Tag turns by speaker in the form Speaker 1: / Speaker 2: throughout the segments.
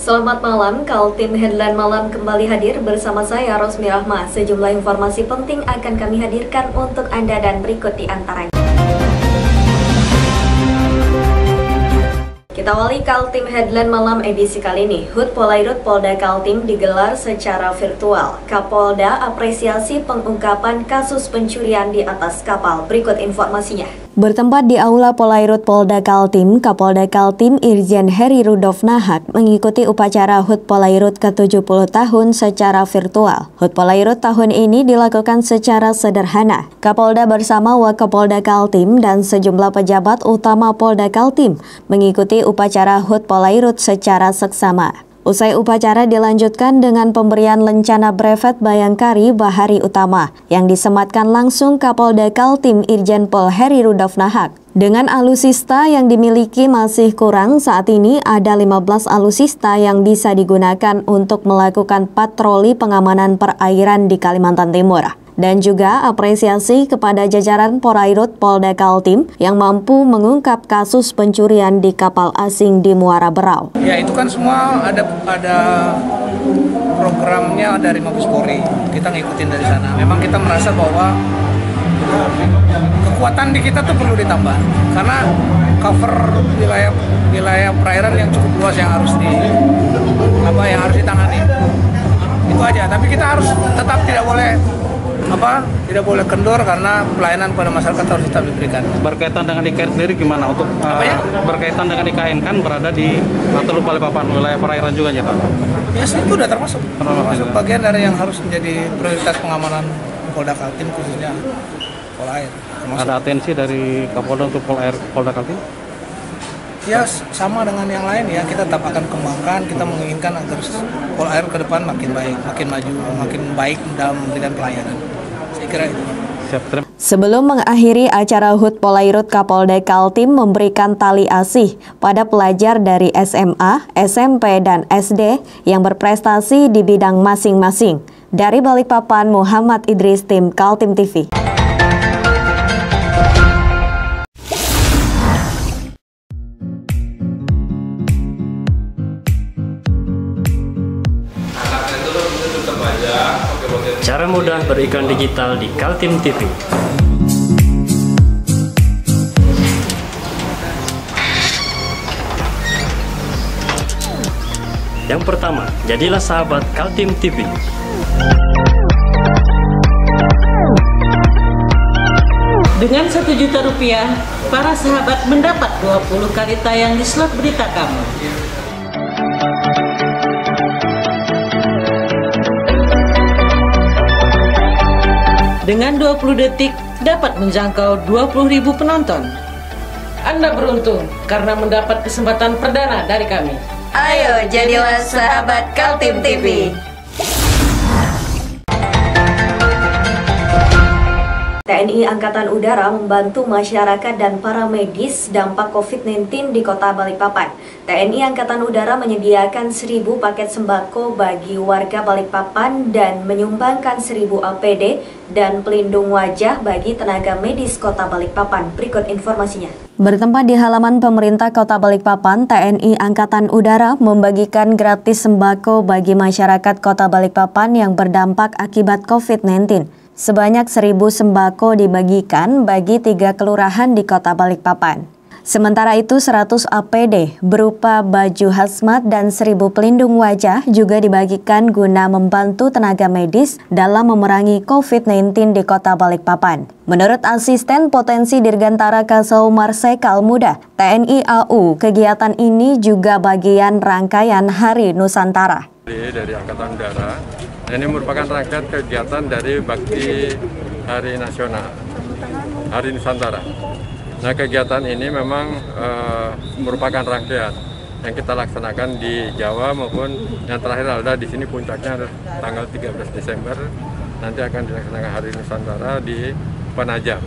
Speaker 1: Selamat malam, Kaltim Headline Malam kembali hadir bersama saya Rosmi Rahma. Sejumlah informasi penting akan kami hadirkan untuk Anda dan berikut di antaranya. Kita awali Kaltim Headline Malam edisi kali ini. HUT Polairut Polda Kaltim digelar secara virtual. Kapolda apresiasi pengungkapan kasus pencurian di atas kapal. Berikut informasinya. Bertempat di Aula Polairut Polda Kaltim, Kapolda Kaltim Irjen Heri Rudolf Nahak mengikuti upacara HUT Polairut ke-70 tahun secara virtual. HUT Polairut tahun ini dilakukan secara sederhana. Kapolda bersama Wakapolda Kaltim dan sejumlah pejabat utama Polda Kaltim mengikuti upacara HUT Polairut secara seksama. Usai upacara dilanjutkan dengan pemberian lencana brevet Bayangkari Bahari Utama yang disematkan langsung Kapolda Kaltim Irjen Pol Heri Rudolf Nahak. Dengan alusista yang dimiliki masih kurang, saat ini ada 15 alusista yang bisa digunakan untuk melakukan patroli pengamanan perairan di Kalimantan Timur. Dan juga apresiasi kepada jajaran Polairut Polda Kaltim yang mampu mengungkap kasus pencurian di kapal asing di Muara Berau.
Speaker 2: Ya, itu kan semua ada programnya dari Mabes Polri. Kita ngikutin dari sana. Memang kita merasa bahwa kekuatan di kita tuh perlu ditambah karena cover wilayah perairan yang cukup luas yang harus ditangani. Itu aja. Tapi kita harus tetap tidak boleh kendor karena pelayanan pada masyarakat harus tetap diberikan.
Speaker 3: Berkaitan dengan IKN sendiri gimana untuk berkaitan dengan IKN kan berada di Teluk Balikpapan, wilayah perairan juga ya Pak?
Speaker 2: Ya, itu udah termasuk bagian dari yang harus menjadi prioritas pengamanan Polda Kaltim khususnya Polair.
Speaker 3: Ada atensi dari Kapolda untuk Polda Kaltim?
Speaker 2: Ya, sama dengan yang lain ya, kita tetap akan kembangkan, kita menginginkan agar Polair ke depan makin baik, makin maju, makin baik dalam memberikan pelayanan. Saya kira itu.
Speaker 1: Sebelum mengakhiri acara HUT Polairut, Kapolda Kaltim memberikan tali asih pada pelajar dari SMA, SMP, dan SD yang berprestasi di bidang masing-masing. Dari Balikpapan, Muhammad Idris, tim Kaltim TV.
Speaker 4: Cara mudah beriklan digital di Kaltim TV. Yang pertama, jadilah sahabat Kaltim TV.
Speaker 5: Dengan Rp1.000.000, para sahabat mendapat 20 kali tayang di slot berita kamu. Dengan 20 detik dapat menjangkau 20.000 penonton. Anda beruntung karena mendapat kesempatan perdana dari kami.
Speaker 1: Ayo jadilah sahabat Kaltim TV. TNI Angkatan Udara membantu masyarakat dan para medis dampak COVID-19 di Kota Balikpapan. TNI Angkatan Udara menyediakan 1.000 paket sembako bagi warga Balikpapan dan menyumbangkan 1.000 APD dan pelindung wajah bagi tenaga medis Kota Balikpapan. Berikut informasinya. Bertempat di halaman pemerintah Kota Balikpapan, TNI Angkatan Udara membagikan gratis sembako bagi masyarakat Kota Balikpapan yang berdampak akibat COVID-19. Sebanyak 1.000 sembako dibagikan bagi 3 kelurahan di Kota Balikpapan. Sementara itu 100 APD berupa baju hazmat dan 1.000 pelindung wajah juga dibagikan guna membantu tenaga medis dalam memerangi COVID-19 di Kota Balikpapan. Menurut Asisten Potensi Dirgantara Kasau Marsikal Muda TNI AU, kegiatan ini juga bagian rangkaian Hari Nusantara.
Speaker 6: Dari Angkatan Udara, ini merupakan rangkaian kegiatan dari Bakti Hari Nasional, Hari Nusantara. Nah, kegiatan ini memang merupakan rangkaian yang kita laksanakan di Jawa maupun yang terakhir ada di sini puncaknya tanggal 13 Desember nanti akan dilaksanakan Hari Nusantara di Penajam.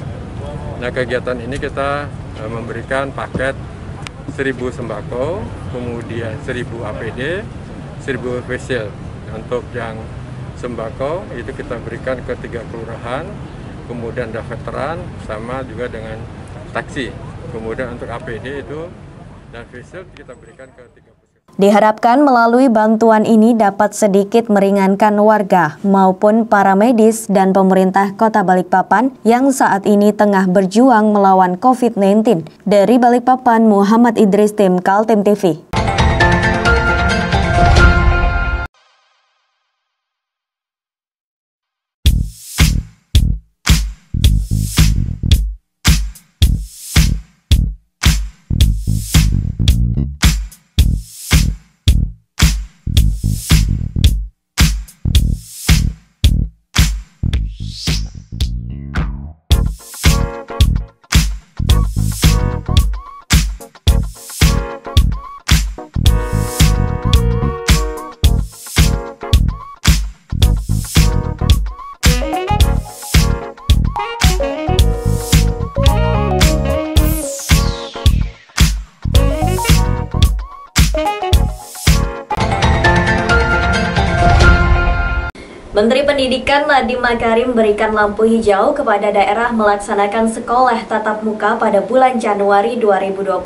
Speaker 6: Nah, kegiatan ini kita memberikan paket 1.000 sembako, kemudian 1.000 APD, 1.000 face shield. Untuk yang sembako itu kita berikan ke 3 kelurahan, kemudian ada veteran sama juga dengan taksi. Kemudian untuk APD itu dan face shield kita berikan ke 3 puskesmas.
Speaker 1: Diharapkan melalui bantuan ini dapat sedikit meringankan warga maupun para medis dan pemerintah Kota Balikpapan yang saat ini tengah berjuang melawan COVID-19. Dari Balikpapan, Muhammad Idris, tim Kaltim TV. Menteri Pendidikan Nadiem Makarim berikan lampu hijau kepada daerah melaksanakan sekolah tatap muka pada bulan Januari 2021.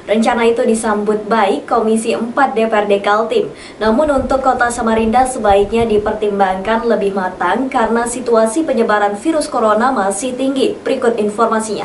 Speaker 1: Rencana itu disambut baik Komisi 4 DPRD Kaltim. Namun untuk Kota Samarinda sebaiknya dipertimbangkan lebih matang karena situasi penyebaran virus corona masih tinggi. Berikut informasinya.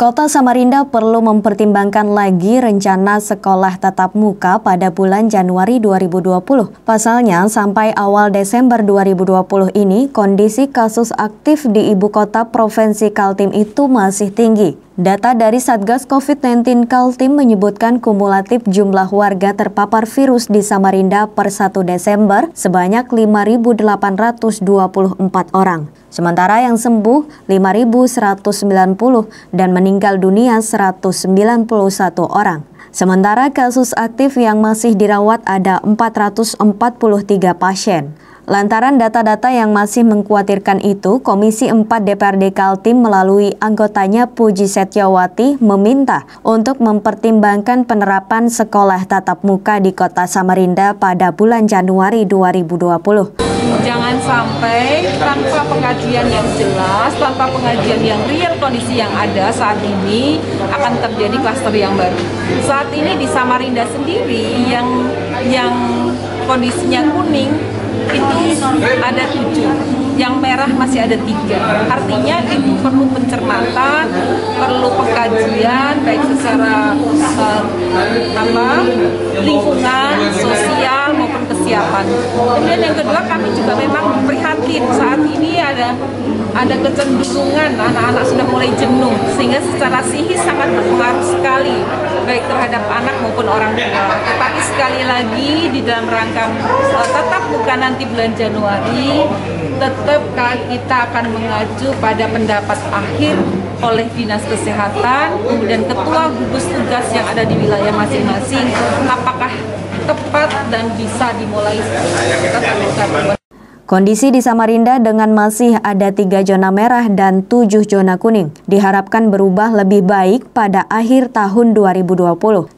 Speaker 1: Kota Samarinda perlu mempertimbangkan lagi rencana sekolah tatap muka pada bulan Januari 2020. Pasalnya, sampai awal Desember 2020 ini, kondisi kasus aktif di ibu kota Provinsi Kaltim itu masih tinggi. Data dari Satgas COVID-19 Kaltim menyebutkan kumulatif jumlah warga terpapar virus di Samarinda per 1 Desember sebanyak 5.824 orang. Sementara yang sembuh 5.190 dan meninggal dunia 191 orang. Sementara kasus aktif yang masih dirawat ada 443 pasien. Lantaran data-data yang masih mengkhawatirkan itu, Komisi 4 DPRD Kaltim melalui anggotanya Puji Setyawati meminta untuk mempertimbangkan penerapan sekolah tatap muka di Kota Samarinda pada bulan Januari 2020.
Speaker 7: Jangan sampai tanpa pengajian yang jelas, tanpa pengajian yang real kondisi yang ada saat ini akan terjadi klaster yang baru. Saat ini di Samarinda sendiri yang kondisinya kuning itu ada 7, yang merah masih ada 3. Artinya itu perlu pencermatan, perlu pengkajian baik secara lingkungan, sosial maupun kesiapan. Kemudian yang kedua, kami juga memang prihatin saat ini ada kecenderungan anak-anak sudah mulai jenuh sehingga secara psikis sangat berpengaruh sekali baik terhadap anak maupun orang tua. Tetapi sekali lagi di dalam rangka tatap muka nanti bulan Januari, tetap kita akan mengacu pada pendapat akhir oleh Dinas Kesehatan, kemudian Ketua Gugus Tugas yang ada di wilayah masing-masing, apakah tepat dan bisa dimulai tatap muka.
Speaker 1: Kondisi di Samarinda dengan masih ada 3 zona merah dan 7 zona kuning diharapkan berubah lebih baik pada akhir tahun 2020.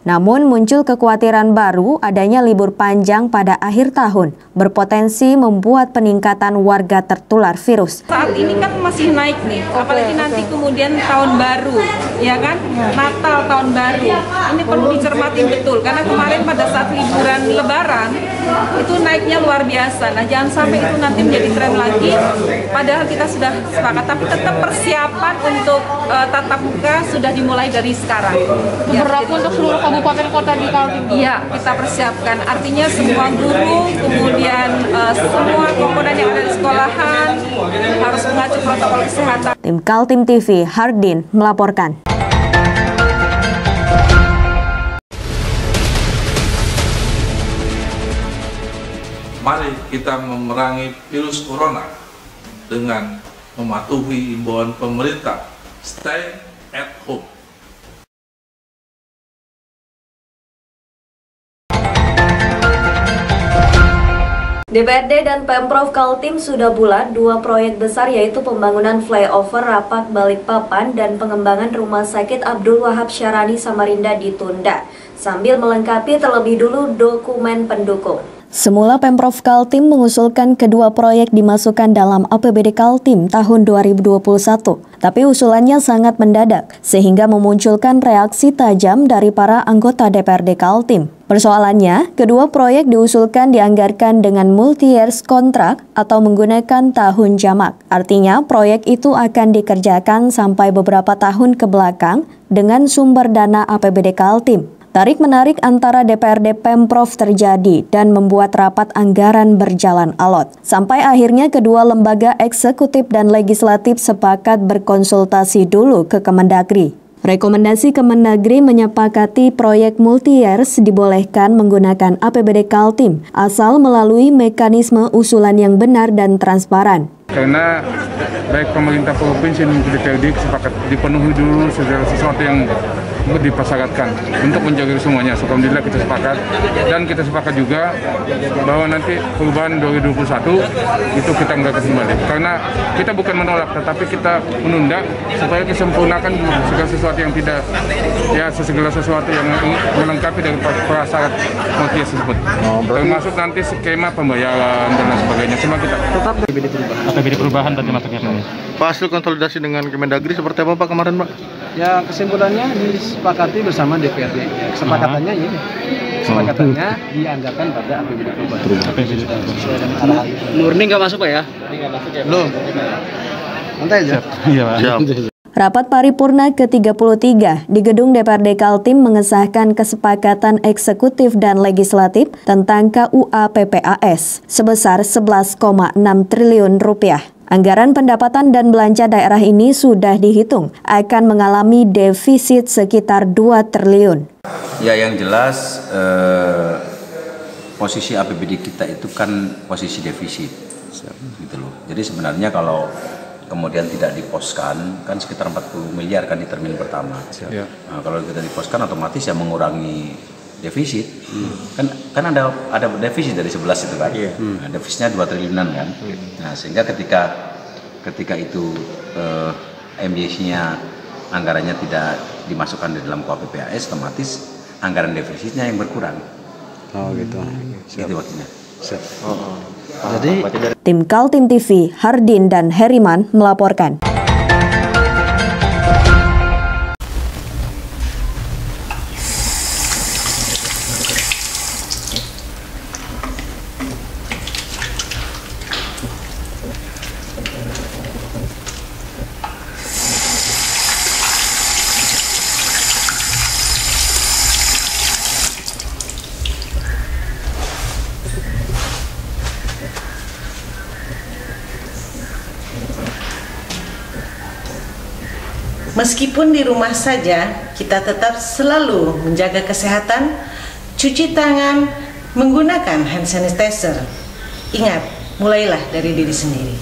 Speaker 1: Namun muncul kekhawatiran baru adanya libur panjang pada akhir tahun berpotensi membuat peningkatan warga tertular virus.
Speaker 7: Saat ini kan masih naik nih, apalagi nanti kemudian tahun baru, ya kan? Natal, tahun baru. Ini perlu dicermati betul karena kemarin pada saat liburan Lebaran itu naiknya luar biasa. Nah, jangan sampai itu nanti menjadi tren lagi, padahal kita sudah sepakat, tapi tetap persiapan untuk tatap muka sudah dimulai dari sekarang.
Speaker 8: Berlaku untuk seluruh kabupaten kota di Kaltim?
Speaker 7: Iya, kita persiapkan. Artinya semua guru, kemudian semua komponen yang ada di sekolahan harus mengacu protokol kesehatan.
Speaker 1: Tim Kaltim TV, Hardin melaporkan.
Speaker 9: Mari kita memerangi virus corona dengan mematuhi imbauan pemerintah. Stay at home.
Speaker 1: DPRD dan Pemprov Kaltim sudah bulat 2 proyek besar yaitu pembangunan flyover Rapak Balikpapan dan pengembangan Rumah Sakit Abdul Wahab Syarani Samarinda ditunda sambil melengkapi terlebih dulu dokumen pendukung. Semula Pemprov Kaltim mengusulkan kedua proyek dimasukkan dalam APBD Kaltim tahun 2021, tapi usulannya sangat mendadak sehingga memunculkan reaksi tajam dari para anggota DPRD Kaltim. Persoalannya, kedua proyek diusulkan dianggarkan dengan multi-years kontrak atau menggunakan tahun jamak. Artinya, proyek itu akan dikerjakan sampai beberapa tahun ke belakang dengan sumber dana APBD Kaltim. Tarik-menarik antara DPRD Pemprov terjadi dan membuat rapat anggaran berjalan alot. Sampai akhirnya kedua lembaga eksekutif dan legislatif sepakat berkonsultasi dulu ke Kemendagri. Rekomendasi Kemendagri menyepakati proyek multi-years dibolehkan menggunakan APBD Kaltim asal melalui mekanisme usulan yang benar dan transparan.
Speaker 10: Karena baik pemerintah provinsi dan DPRD sepakat dipenuhi dulu segala sesuatu yang dipersyaratkan untuk menjaga semuanya. Alhamdulillah kita sepakat, dan kita sepakat juga bahwa nanti perubahan 2021 itu kita enggak kembali. Karena kita bukan menolak, tetapi kita menunda supaya disempurnakan segala sesuatu yang tidak, ya segala sesuatu yang melengkapi dari prasyarat multi tersebut. Termasuk nanti skema pembayaran dan lain sebagainya. Semua kita tetap
Speaker 3: APBD perubahan tadi masuknya.
Speaker 11: Pak, hasil konsolidasi dengan Kemendagri seperti apa Pak kemarin Pak?
Speaker 12: Ya kesimpulannya disepakati bersama DPRD. Kesepakatannya ini, kesepakatannya dianggarkan pada APBD perubahan.
Speaker 13: Murni nggak masuk Pak ya?
Speaker 12: Belum. Nanti aja.
Speaker 3: Iya Pak.
Speaker 1: Rapat paripurna ke-33 di gedung DPRD Kaltim mengesahkan kesepakatan eksekutif dan legislatif tentang KUA PPAS sebesar 11,6 triliun rupiah. Anggaran pendapatan dan belanja daerah ini sudah dihitung akan mengalami defisit sekitar 2 triliun.
Speaker 14: Ya, yang jelas posisi APBD kita itu kan posisi defisit, gitu loh. Jadi sebenarnya kalau kemudian tidak diposkan kan sekitar 40 miliar kan di termin pertama. Ya. Nah, kalau kita diposkan otomatis ya mengurangi defisit. Kan ada defisit dari 11 itu kan. Nah, defisitnya 2 triliunan kan. Nah, sehingga ketika itu MBS-nya anggarannya tidak dimasukkan di dalam KUAPPAS, otomatis anggaran defisitnya yang berkurang.
Speaker 12: Oh gitu.
Speaker 14: Itu waktunya.
Speaker 12: Jadi
Speaker 1: Tim Kaltim TV, Hardin dan Heriman melaporkan.
Speaker 5: Meskipun di rumah saja, kita tetap selalu menjaga kesehatan, cuci tangan, menggunakan hand sanitizer. Ingat, mulailah dari diri sendiri.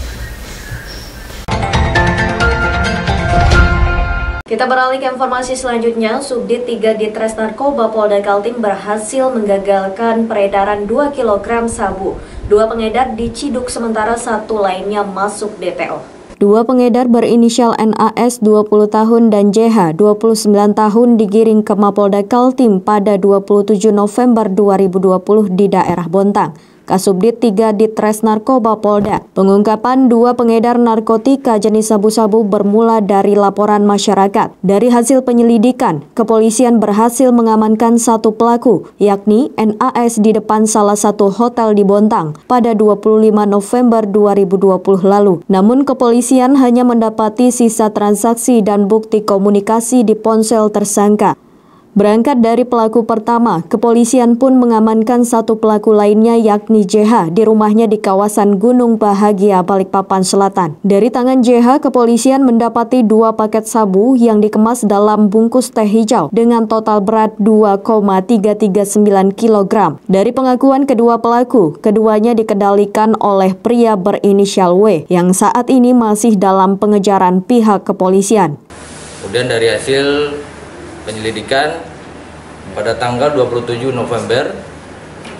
Speaker 1: Kita beralih ke informasi selanjutnya. Subdit 3 Ditres Narkoba Polda Kaltim berhasil menggagalkan peredaran 2 kg sabu. 2 pengedar diciduk sementara 1 lainnya masuk DPO. 2 pengedar berinisial NAS 20 tahun dan JH 29 tahun digiring ke Mapolda Kaltim pada 27 November 2020 di daerah Bontang. Kasubdit 3 Ditres Narkoba Polda. Pengungkapan 2 pengedar narkotika jenis sabu-sabu bermula dari laporan masyarakat. Dari hasil penyelidikan, kepolisian berhasil mengamankan 1 pelaku, yakni NAS di depan salah satu hotel di Bontang pada 25 November 2020 lalu. Namun kepolisian hanya mendapati sisa transaksi dan bukti komunikasi di ponsel tersangka. Berangkat dari pelaku pertama, kepolisian pun mengamankan 1 pelaku lainnya yakni JH di rumahnya di kawasan Gunung Bahagia, Balikpapan Selatan. Dari tangan JH, kepolisian mendapati 2 paket sabu yang dikemas dalam bungkus teh hijau dengan total berat 2,339 kg. Dari pengakuan kedua pelaku, keduanya dikendalikan oleh pria berinisial W yang saat ini masih dalam pengejaran pihak kepolisian.
Speaker 15: Kemudian dari hasil penyelidikan pada tanggal 27 November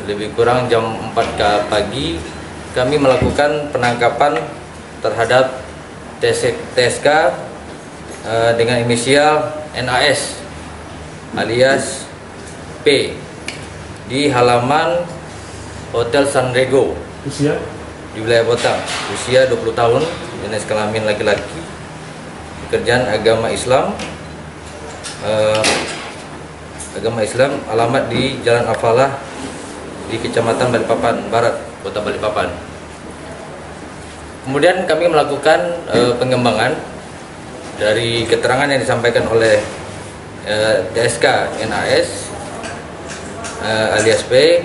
Speaker 15: lebih kurang jam 4 pagi kami melakukan penangkapan terhadap TSK dengan inisial NAS alias P di halaman Hotel Sanrego.
Speaker 3: Usia?
Speaker 15: Di wilayah Kota. Usia 20 tahun, jenis kelamin laki-laki. Pekerjaan agama Islam. Alamat di Jalan Afalah di Kecamatan Balikpapan Barat, Kota Balikpapan. Kemudian kami melakukan pengembangan dari keterangan yang disampaikan oleh TSK NAS alias P.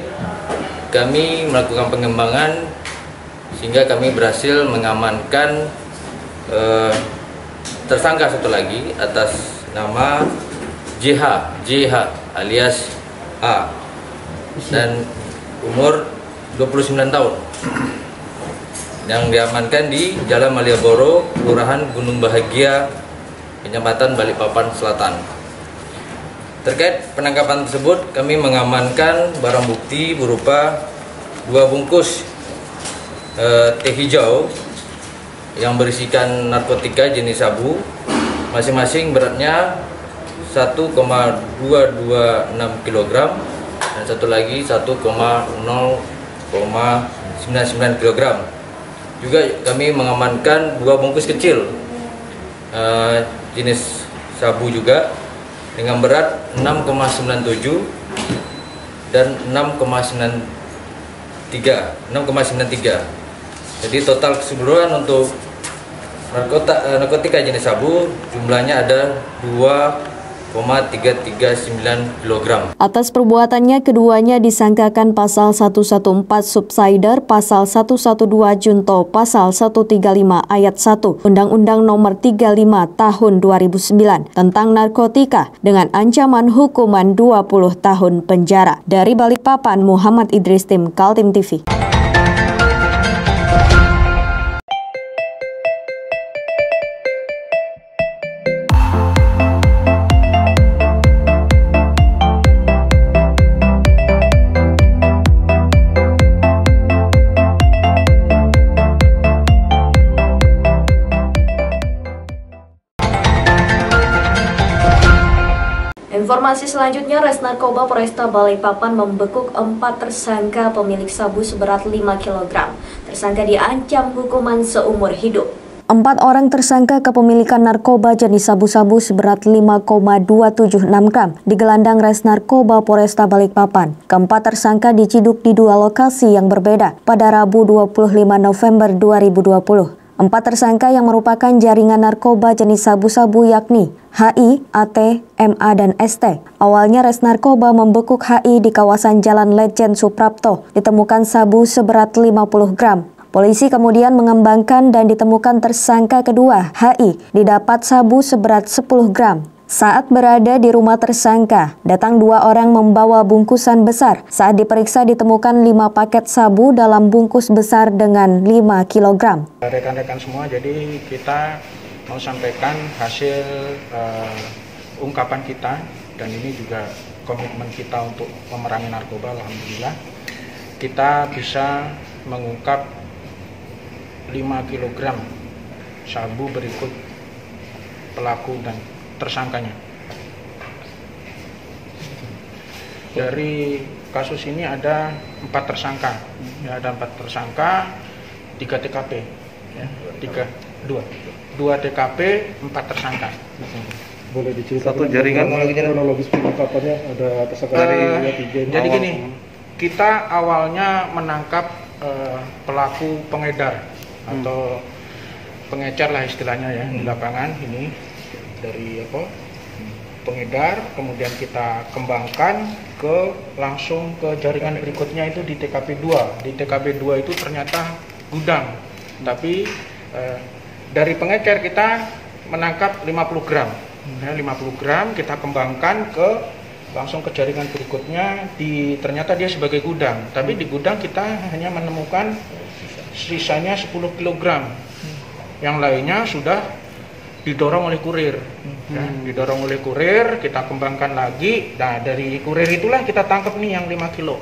Speaker 15: Kami melakukan pengembangan sehingga kami berhasil mengamankan tersangka satu lagi atas nama JH alias A dan umur 29 tahun yang diamankan di Jalan Malioboro, Kelurahan Gunung Bahagia, Kecamatan Balikpapan Selatan. Terkait penangkapan tersebut, kami mengamankan barang bukti berupa 2 bungkus teh hijau yang berisikan narkotika jenis sabu, masing-masing beratnya 1,226 kg dan satu lagi 1,099 kg. Juga kami mengamankan 2 bungkus kecil jenis sabu juga dengan berat 6,97 dan 6,93. Jadi total keseluruhan untuk narkotika jenis sabu jumlahnya ada 2,339 kg.
Speaker 1: Atas perbuatannya, keduanya disangkakan pasal 114 Subsider, pasal 112 Junto, pasal 135 ayat 1 Undang-Undang Nomor 35 Tahun 2009 tentang narkotika dengan ancaman hukuman 20 tahun penjara. Dari Balikpapan, Muhammad Idris, tim Kaltim TV. Informasi selanjutnya, Res Narkoba Polresta Balikpapan membekuk 4 tersangka pemilik sabu seberat 5 kg. Tersangka diancam hukuman seumur hidup. 4 orang tersangka kepemilikan narkoba jenis sabu-sabu seberat 5,276 gram digelandang Res Narkoba Polresta Balikpapan. Keempat tersangka diciduk di 2 lokasi yang berbeda pada Rabu 25 November 2020. 4 tersangka yang merupakan jaringan narkoba jenis sabu-sabu yakni HI, AT, MA, dan ST. Awalnya Res Narkoba membekuk HI di kawasan Jalan Lejen Suprapto, ditemukan sabu seberat 50 gram. Polisi kemudian mengembangkan dan ditemukan tersangka kedua, HI, didapat sabu seberat 10 gram. Saat berada di rumah tersangka, datang 2 orang membawa bungkusan besar. Saat diperiksa ditemukan 5 paket sabu dalam bungkus besar dengan 5 kg.
Speaker 2: Rekan-rekan semua, jadi kita mau sampaikan hasil ungkapan kita, dan ini juga komitmen kita untuk memerangi narkoba. Alhamdulillah kita bisa mengungkap 5 kg sabu berikut pelaku dan tersangkanya. Dari kasus ini ada 4 tersangka, ya, ada 4 tersangka, 3 TKP, ya, 2 TKP, 4 tersangka.
Speaker 12: Boleh diceritakan
Speaker 3: satu jaringan
Speaker 12: kronologis pengungkapannya, ada tersangka
Speaker 2: jadi gini, kita awalnya menangkap pelaku pengedar atau pengecar lah istilahnya, ya, di lapangan ini. Dari pengedar, kemudian kita kembangkan langsung ke jaringan berikutnya itu di TKP 2. Di TKP 2 itu ternyata gudang, tapi dari pengecer kita menangkap 50 gram. Ya, 50 gram kita kembangkan langsung ke jaringan berikutnya, ternyata dia sebagai gudang, tapi di gudang kita hanya menemukan sisanya 10 kg. Yang lainnya sudah didorong oleh kurir, ya, didorong oleh kurir, kita kembangkan lagi. Nah, dari kurir itulah kita tangkap nih yang 5 kilo,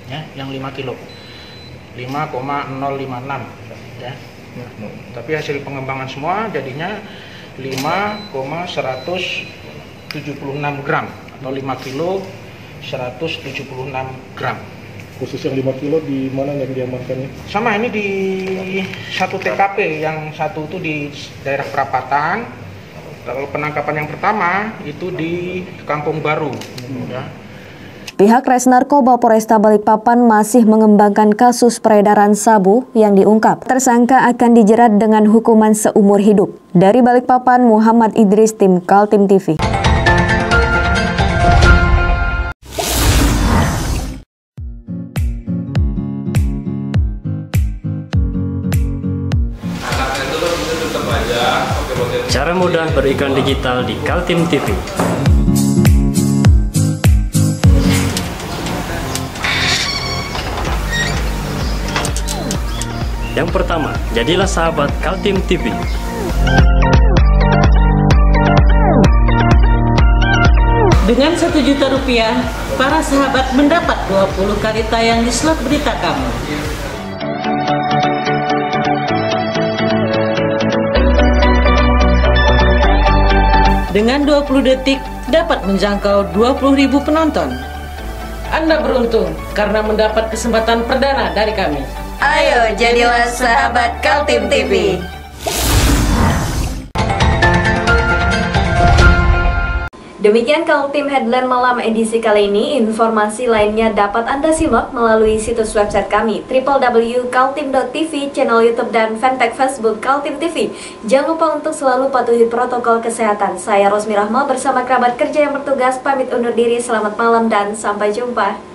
Speaker 2: ya, yang 5 kilo, 5,056, ya. Tapi hasil pengembangan semua jadinya 5,176 gram atau 5 kilo 176 gram.
Speaker 13: Khusus yang 5 kilo di mana yang diamankannya?
Speaker 2: Sama, ini di satu TKP, yang satu itu di daerah Perapatan. Kalau penangkapan yang pertama itu di Kampung Baru. Ya.
Speaker 1: Pihak Res Narkoba Polresta Balikpapan masih mengembangkan kasus peredaran sabu yang diungkap. Tersangka akan dijerat dengan hukuman seumur hidup. Dari Balikpapan, Muhammad Idris, tim Kaltim TV.
Speaker 4: Cara mudah beriklan digital di Kaltim TV. Yang pertama, jadilah sahabat Kaltim TV.
Speaker 5: Dengan Rp1.000.000, para sahabat mendapat 20 kali tayang di slot berita kamu. Dengan 20 detik dapat menjangkau 20.000 penonton. Anda beruntung karena mendapat kesempatan perdana dari kami.
Speaker 1: Ayo jadilah sahabat Kaltim TV. Demikian Kaltim Headline Malam edisi kali ini. Informasi lainnya dapat Anda simak melalui situs website kami www.kaltim.tv, channel YouTube dan fanpage Facebook Kaltim TV. Jangan lupa untuk selalu patuhi protokol kesehatan. Saya Rosmi Rahma bersama kerabat kerja yang bertugas pamit undur diri. Selamat malam dan sampai jumpa.